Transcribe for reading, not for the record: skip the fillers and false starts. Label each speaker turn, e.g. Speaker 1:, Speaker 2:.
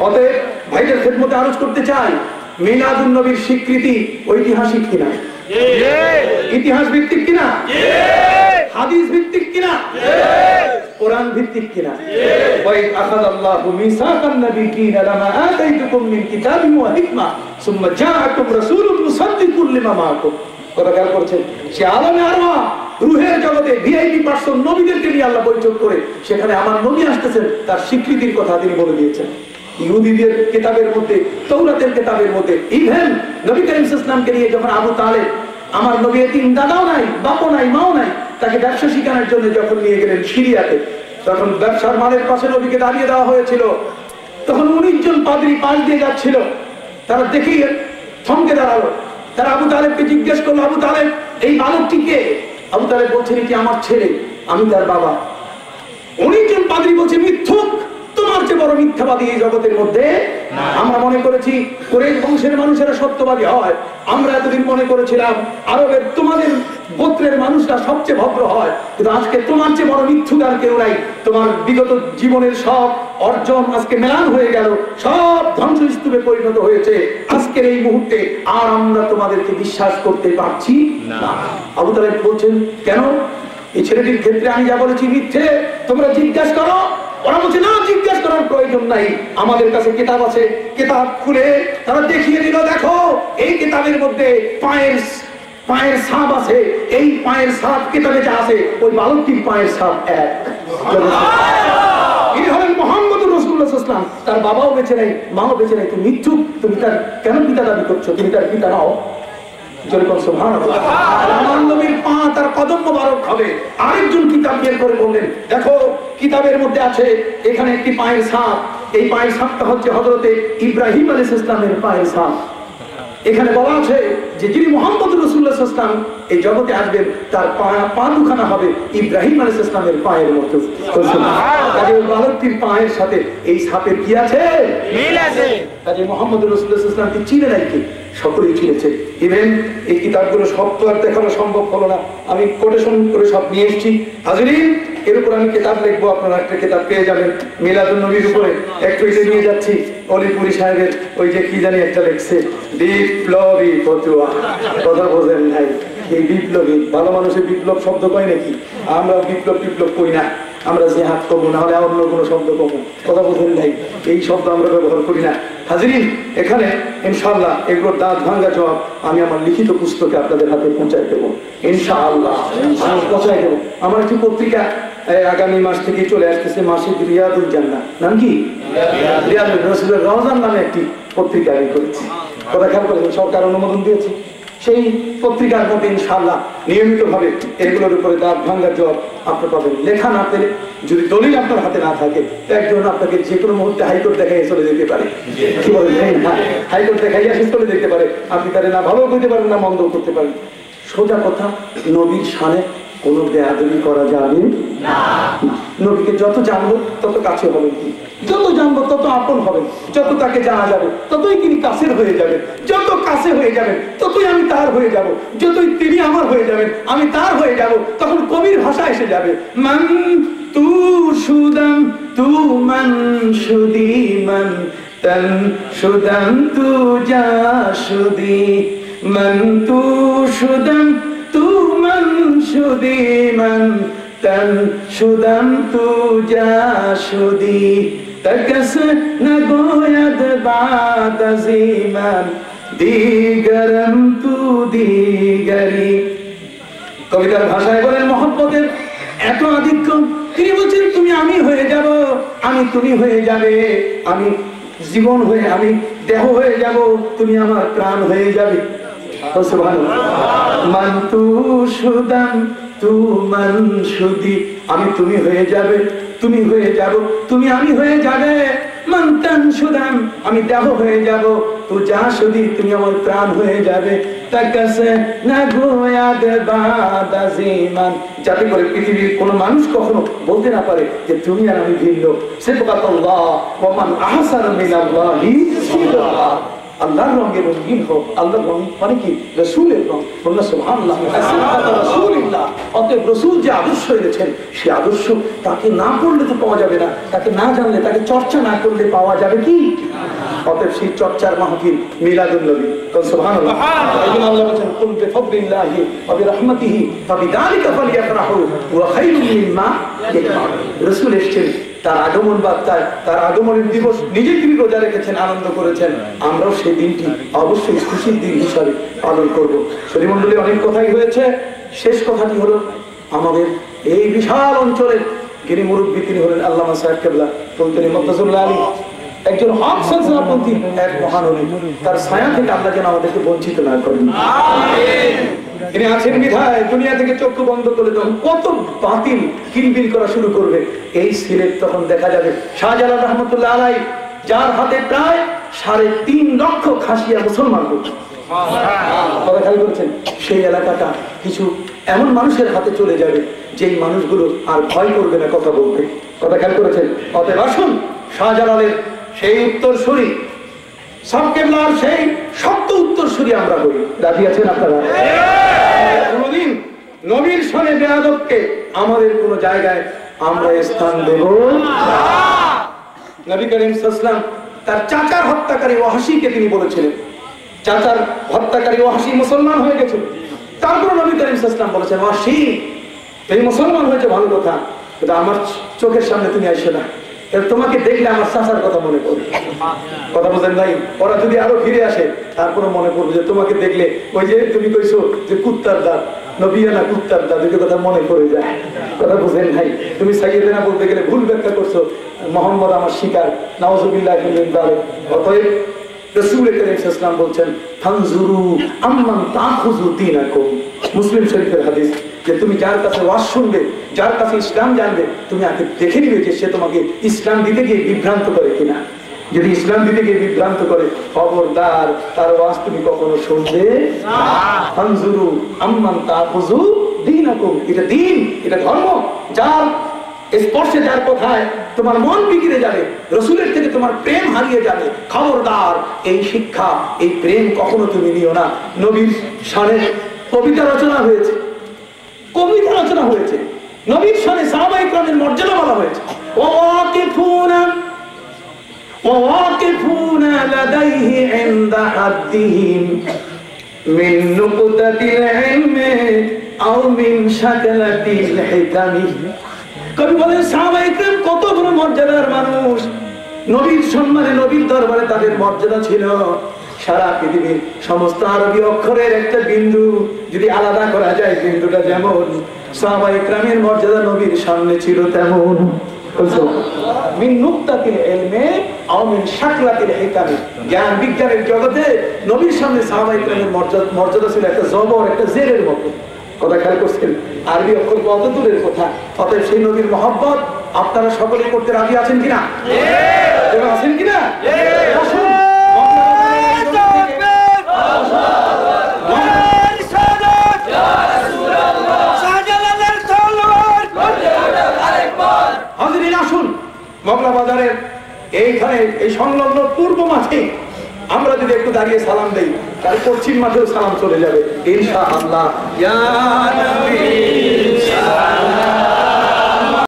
Speaker 1: অতএব ভাইদের খেদমতে আরজ করতে চাই, মিলাদুন নবীর স্বীকৃতি ঐতিহাসিক কিনা, ইতিহাস ভিত্তিক কিনা, হাদিস ভিত্তিক কিনা, কোরআন ভিত্তিক কিনা? ওয়াইদ আখাযাল্লাহু মিসাকান নাবিয়্যিনা লামা আতাইতুকুম মিন কিতাবিন ওয়া হিকমা সুম্মা জাআকুম রাসূলুন মুসাদ্দিকুন লিমা মাআকুম। কথা খেয়াল করছেন, সে আলমে আরওয়া রূহের জগতে ভিআইপি পার্সন নবীদেরকে নিয়ে আল্লাহ বৈঠক করে সেখানে আমার নবী আসতেছেন, তার স্বীকৃতির কথা তিনি বলে দিয়েছেন। ইহুদিদের কিতাবের মধ্যে, তৌরাতের কিতাবের মধ্যে, ইভেন নবী করিম সাল্লাল্লাহু আলাইহি ওয়াসাল্লামকে নিয়ে যখন আবু তালেব, আমার নবী এতিম, দাদাও নাই, বাপও নাই, মাও নাই, তাকে ব্যবসা শিখানোর জন্য যখন নিয়ে গেলেন সিরিয়াতে, তখন ব্যবসার মালের পাশে নবীকে দাঁড়িয়ে দেওয়া হয়েছিল। তখন 19 জন পাদ্রী পাশ দিয়ে যাচ্ছিল, তারা দেখেই থমকে দাঁড়ালো। তারা আবু তালেবকে জিজ্ঞেস করলো, আবু তালেব, এই বালকটি কে? আবু তালেব বলছেন, কি আমার ছেলে, আমি তার বাবা। 19 জন পাদ্রী বলছে, মিথ্যুক, তোমার চেয়ে বড় মিথ্যাবাদী এই জগতের মধ্যে। আমরা মনে করেছি কুরাইশ বংশের মানুষেরা সত্যবাদী হয়, আমরা এতদিন মনে করেছিলাম আরবের তোমাদের গোত্রের মানুষরা সবচেয়ে ভদ্র হয়, কিন্তু আজকে তোমার চেয়ে বড় মিথ্যুক আর কেউ নাই। তোমার বিগত জীবনের সব অর্জন আজকে মেলান হয়ে গেল, সব ধ্বংসস্তূপে পরিণত হয়েছে আজকের এই মুহূর্তে, আর আমরা তোমাদেরকে বিশ্বাস করতে পারছি না। আবু তালেব বলছেন, কেন? এই ছেলেটির ক্ষেত্রে আমি যা বলেছি মিথ্যে, তোমরা জিজ্ঞাসা করো। ওরা বলছে, না, জিজ্ঞাসা করার প্রয়োজন নাই, আমাদের কাছে কিতাব আছে। কিতাব খুলে তারা দেখিয়ে দিল, দেখো এই কিতাবের মধ্যে পায়ের ছাপ আছে, এই পায়ের ছাপ কিতাবে যা আছে ওই বালকটির পায়ের ছাপ এক। ইনি হলেন মুহাম্মদুর রাসূলুল্লাহ সাল্লাল্লাহু আলাইহি ওয়াসাল্লাম। তার বাবাও বেঁচে নাই, মাও বেঁচে নাই, তুমি মিথ্যুক, তুমি তার কেন পিতা দাবি করছো? তুমি তার পিতা নাও। আমার নবীর পা তার কদম মোবারক হবে। আরেকজন কিতাব বের করে বললেন, দেখো কিতাবের মধ্যে আছে এখানে একটি পায়ের ছাপ, এই পায়ের ছাপটা হচ্ছে হযরতে ইব্রাহিম আলাইহিস সালামের পায়ের ছাপ। এখানে বলা আছে যে যিনি মুহাম্মদুর রাসূলুল্লাহ সাল্লাল্লাহু আলাইহি ওয়াসাল্লাম এই জগতে আসবেন, তার পা দুখানা হবে ইব্রাহিম আলাইহিস সালামের পায়ের মতো। কাজে বালকটির পায়ের সাথে এই ছাপের কি আছে? মিল আছে। কাজে মুহাম্মদুর রাসূলুল্লাহ সাল্লাল্লাহু আলাইহি ওয়াসাল্লাম চিনে নাই কি? সকলেই চিনেছে। ইভেন এই কিতাবগুলো সব তো আর দেখানো সম্ভব হলো না, আমি কোটেশন করে সব নিয়ে এসেছি। হাজিরিন, এর উপর আমি কিতাব লিখবো, আপনারা একটা কিতাব পেয়ে যাবেন মিলাদুন নবীর উপরে। একটু এটা নিয়ে যাচ্ছি, অলিপুরি সাহেবের ওই যে কি জানি একটা লিখছে, বিপ্লবী ফতুয়া। কথা বোঝেন নাই, এই বিপ্লবী, ভালো মানুষের বিপ্লব শব্দ কয় নাকি? আমরা বিপ্লব কই না, আমরা জিহাদ করবো, না হলে অন্য কোনো শব্দ করবো। কথা বোঝেন নাই, এই শব্দ আমরা ব্যবহার করি না। হাজিরিন, এখানে ইনশাআল্লাহ এগুলোর দাঁত ভাঙ্গা জবাব আমি আমার লিখিত পুস্তকে আপনাদের হাতে পৌঁছাই দেবো ইনশাআল্লাহ, আমি পৌঁছাই দেবো। আমার একটি পত্রিকা আগামী মাস থেকে চলে আসতেছে, মাসিক রিয়াদুল জান্নাহ, নাম কি? রিয়াদুল রাসূলের রওজান নামে একটি পত্রিকা আমি করেছি। কথা খেয়াল করেছেন, সরকার অনুমোদন দিয়েছে। সেই পত্রিকার মধ্যে ইনশাআল্লাহ নিয়মিতভাবে এগুলোর উপরে দাঁত ভাঙ্গার জবাব আপনি পাবেন। লেখা না পেলে, যদি দলিল আপনার হাতে না থাকে, একজন আপনাকে যে কোনো মুহূর্তে হাইকোর্ট দেখাই চলে যেতে পারে। কি বলেন? হাইকোর্ট দেখাই আসে চলে যেতে পারে, আপনি তাদের না ভালো করতে পারেন না মন্দ করতে পারেন। সোজা কথা, নবীর শানে কোনো বেয়াদবি করা যাবে না। নবীকে যত জানবো তত কাছে হবে, যত জানবো তত আপন হবে, যত তাকে জানা যাবে ততই তিনি কাছের হয়ে যাবেন, যত কাছে হয়ে যাবেন ততই আমি তার হয়ে যাব, যতই তিনি আমার হয়ে যাবেন আমি তার হয়ে যাব। তখন কবির ভাষা এসে যাবে, মান তু সুদাম তু মান সুদি মান তন সুদাম তু যা সুদি মান তু সুদাম তু মান সুদি মান তন সুদাম তু যা সুদি তকস নগোয়দ বাত জিমান দিগরম তু দিগরি। কবিতার ভাষায় বলেন, মহব্বতের এত আধিক্য, তিনি বলছেন তুমি আমি হয়ে যাব, আমি তুমি হয়ে যাবে, আমি জীবন হয়ে, আমি দেহ হয়ে যাব, তুমি আমার প্রাণ হয়ে যাবে। মান তু সুদাম তু মান সুদি, আমি তুমি হয়ে যাবে, তুমি হয়ে যাব, তুমি আমি হয়ে যাবে। মান তান সুদাম, আমি দেহ হয়ে যাব, তু যা সুদি, তুমি আমার প্রাণ হয়ে যাবে। তাকাসে না গোয়াদ বাদা জিমান, যাতে করে পৃথিবীর কোনো মানুষ কখনো বলতে না পারে যে তুমি আর আমি ভিন্ন। সিবগাতুল্লাহ ওয়া মান আহসানু মিনাল্লাহি সিবগা। আল্লাহর রঙে রঙিন হোক। আল্লাহর রং মানে কি? রাসূলের রং। বললেন সুবহানাল্লাহ। রাসূলুল্লাহ, অতএব রাসূল যে আদর্শ এনেছেন সে আদর্শ তাকে না পড়লে তো পাওয়া যাবে না, তাকে না জানলে, তাকে চর্চা না করলে পাওয়া যাবে কি? অতএব সেই চর্চার মাহফিল মিলাদুন নবী। সুবহানাল্লাহ। এইজন্য আল্লাহ বলেন কুল বিফদলিল্লাহি ওয়া বিরহমাতিহি ফাবিযালিকা ফালইফরাহু ওয়া খায়রুম মিম্মা ইয়াজমাউন। রাসূল এসেছেন, তার আগমন বার্তায়, তার আগমনের দিবস নিজে তিনি রোজা রেখেছেন, আনন্দ করেছেন। আমরাও সেই দিনটি অবশ্যই খুশির দিন হিসাবে পালন করব। শরীমণ্ডলী অনেক কথাই হয়েছে, শেষ কথাটি হলো আমাদের এই বিশাল অঞ্চলের যিনি মুরব্বী তিনি হলেন আল্লামা সাহেব কেবলা ফুলতলি মুর্তজুল্লাহ আলী, একজন হক সিলসিলাপন্থী, এক মহান ওলি। তার ছায়া থেকে আল্লাহ যেন আমাদেরকে বঞ্চিত না করেন। তিনি আছেন বিধায় দুনিয়া থেকে চক্ষু বন্ধ করে দেন। কত বাতিল কিলবিল করা শুরু করবে, এই সিলেট তখন দেখা যাবে শাহজালাল রহমতুল্লাহ আলাই, যার হাতে প্রায় 3.5 লক্ষ খাসিয়া মুসলমান করছে। কথা খেয়াল করছেন? সেই এলাকাটা কিছু এমন মানুষের হাতে চলে যাবে যেই মানুষগুলো আর ভয় করবে না কথা বলতে। কথা খেয়াল করেছেন? অতএব আসুন শাহজালালের সেই উত্তরসূরি, সব কেবলার সেই শক্ত উত্তরসূরি আমরা বলি। রাজি আছেন আপনারা? কোনদিন নবীর সনে বেয়াদবকে আমাদের কোন জায়গায় আমরা স্থান দেব না। নবী করিম সাল্লাল্লাহু আলাইহি ওয়াসাল্লাম তার চাচার হত্যাকারী ওয়াহশীকে তিনি বলেছিলেন, চাচার হত্যাকারী ওয়াহশী মুসলমান হয়ে গেছে। তারপর নবী করিম সাল্লাল্লাহু আলাইহি ওয়াসাল্লাম বলেছেন, ওয়াহশী এই মুসলমান হয়েছে ভালো কথা, কিন্তু আমার চোখের সামনে তুমি আসো না, তোমাকে দেখলে আমার চাচার কথা মনে পড়ে। কথা বলেন নাই? ওরা যদি আরো ফিরে আসে তারপরে মনে পড়বে যে তোমাকে দেখলে ওই যে তুমি কইছো যে কুত্তার দাঁত, নবিয়ানা কুত্তার দাঁত, ওই কথা মনে পড়ে যায়। কথা বুঝেন নাই? তুমি সাইয়েদেনা বলতে গেলে ভুল ব্যাখ্যা করছো, মোহাম্মদ আমার শিকার, নাউজুবিল্লাহ মিন যালিক। অতএব রাসূল করিম সাল্লাল্লাহু আলাইহি ওয়াসাল্লাম বলছেন, ফানজুরু আম্মান তাখুযু দীনাকুম। মুসলিম শরীফের হাদিস, যে তুমি যার কাছে ওয়াজ শুনবে, যার কাছে ইসলাম জানবে, তুমি আগে দেখে নিবে যে সে তোমাকে ইসলাম দিতে গিয়ে বিভ্রান্ত করে কিনা। যদি ইসলাম দিতে গিয়ে বিভ্রান্ত করে, খবরদার তার ওয়াজ তুমি কখনো শুনবে না। ফানজুরু আম্মান তাখুযু দীনাকুম। এটা দ্বীন, এটা ধর্ম, যার স্পর্শে, যার কথায় তোমার মন বিগড়ে যাবে, রাসূলের থেকে তোমার প্রেম হারিয়ে যাবে, খবরদার এই শিক্ষা, এই প্রেম কখনো তুমি নিও না। নবীর শানে কবিতা রচনা হয়েছে, কবিতা রচনা হয়েছে, নবীর শানে সাহাবায়ে কেরামের মর্যাদা বলা হয়েছে। ওয়াকিফুনা লাদাইহি ইনদা হাদ্দিহিম মিন নুকতাতিল ইলমি আও মিন শাকলাতিল হিকামি। কবি বলেন সাহাবায়ে কেরাম কত বড় মর্যাদার মানুষ, নবীর সম্মানে, নবীর দরবারে তাদের মর্যাদা ছিল। সারা পৃথিবীর সমস্ত আরবি অক্ষরের একটা বিন্দু যদি আলাদা করা যায়, বিন্দুটা যেমন সাহাবায়ে কেরামের মর্যাদা নবীর সামনে ছিল তেমন। মিন নুকতাতিল ইলমি আও মিন শাকলাতিল হিকামি। জ্ঞান বিজ্ঞানের জগতে নবীর সামনে সাহাবায়ে কেরামের মর্যাদা ছিল একটা জবর, একটা জেরের মতো। কথা খেয়াল করছেন? আরবি অক্ষর কত দূরের কথা। অতএব সেই নবীর মহব্বত আপনারা সকলে করতে রাজি আছেন কিনা? আছেন কিনা? আসুন মগলা বাজারের এইখানে এই সংলগ্ন পূর্ব মাঠে আমরা যদি একটু দাঁড়িয়ে সালাম দেই, তাহলে পশ্চিম মাঠেও সালাম চলে যাবে ইনশাআল্লাহ। ইয়া নবী